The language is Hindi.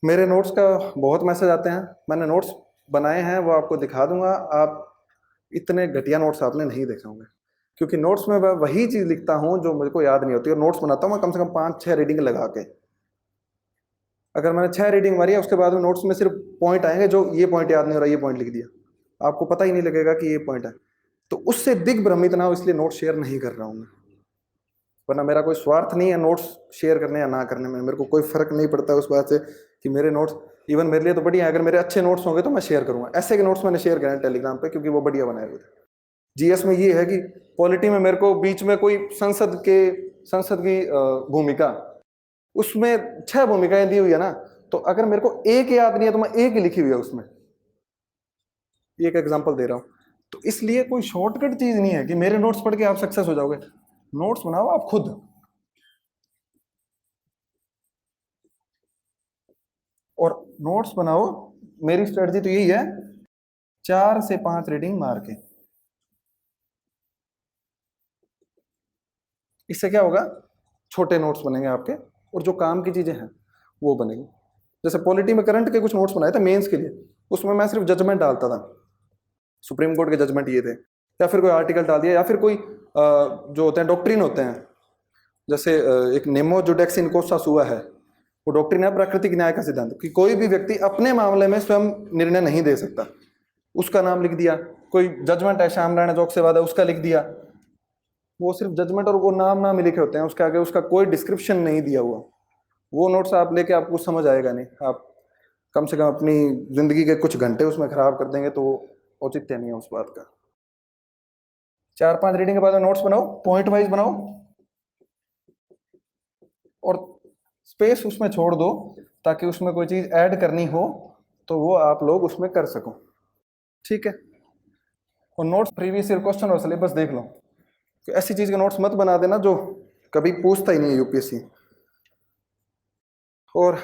मेरे नोट्स का बहुत मैसेज आते हैं, मैंने नोट्स बनाए हैं, वो आपको दिखा दूंगा। आप इतने घटिया नोट्स आपने नहीं देखे होंगे, क्योंकि नोट्स में मैं वही चीज लिखता हूँ जो मुझे को याद नहीं होती, और नोट्स बनाता हूँ मैं कम से कम 5-6 रीडिंग लगा के। अगर मैंने 6 रीडिंग मारी है, उसके बाद में नोट्स में सिर्फ पॉइंट आएंगे, जो ये पॉइंट याद नहीं हो रहा, ये पॉइंट लिख दिया, आपको पता ही नहीं लगेगा कि ये पॉइंट है। तो उससे दिग्भ्रमित ना हो, इसलिए नोट शेयर नहीं कर रहा हूँ मैं। वरना मेरा कोई स्वार्थ नहीं है नोट्स शेयर करने या ना करने में, मेरे को कोई फर्क नहीं पड़ता उस बात से कि मेरे नोट्स, इवन मेरे लिए तो बढ़िया है, अगर मेरे अच्छे नोट्स होंगे तो मैं शेयर करूंगा। ऐसे के नोट्स मैंने शेयर करे हैं टेलीग्राम पे, क्योंकि वो बढ़िया बनाए हुए थे। जीएस में ये है कि पॉलिटी में मेरे को बीच में कोई संसद की भूमिका, उसमें 6 भूमिकाएं दी हुई है ना, तो अगर मेरे को एक याद नहीं है तो मैं एक ही लिखी हुई है उसमें। एक एग्जांपल दे रहा हूं। तो इसलिए कोई शॉर्टकट चीज नहीं है कि मेरे नोट्स पढ़ के आप सक्सेस हो जाओगे। नोट्स बनाओ आप खुद, और नोट्स बनाओ। मेरी स्ट्रेटजी तो यही है, 4 से 5 रीडिंग मार के। इससे क्या होगा, छोटे नोट्स बनेंगे आपके, और जो काम की चीजें हैं वो बनेंगी। जैसे पॉलिटी में करंट के कुछ नोट्स बनाए थे मेंस के लिए, उसमें मैं सिर्फ जजमेंट डालता था, सुप्रीम कोर्ट के जजमेंट ये थे, या फिर कोई आर्टिकल डाल दिया, या फिर कोई जो होते हैं डॉक्ट्रिन होते हैं। जैसे एक नेमो जुडेक्स इनकोसा सुआ है, वो डॉक्ट्रिन है प्राकृतिक न्याय का सिद्धांत, कि कोई भी व्यक्ति अपने मामले में स्वयं निर्णय नहीं दे सकता, उसका नाम लिख दिया। कोई जजमेंट है श्याम नारायण जोग से वादा, उसका लिख दिया। वो सिर्फ जजमेंट और वो नाम नाम ही लिखे होते हैं, उसके आगे उसका कोई डिस्क्रिप्शन नहीं दिया हुआ। वो नोट्स आप लेके आपको समझ आएगा नहीं, आप कम से कम अपनी जिंदगी के कुछ घंटे उसमें खराब कर देंगे, तो औचित्य नहीं है उस बात का। 4-5 रीडिंग के बाद नोट्स बनाओ, पॉइंट वाइज बनाओ, और स्पेस उसमें छोड़ दो, ताकि उसमें कोई चीज ऐड करनी हो तो वो आप लोग उसमें कर सको। ठीक है। और नोट्स प्रीवियस ईयर क्वेश्चन और सिलेबस देख लो, तो ऐसी चीज के नोट्स मत बना देना जो कभी पूछता ही नहीं है यूपीएससी। और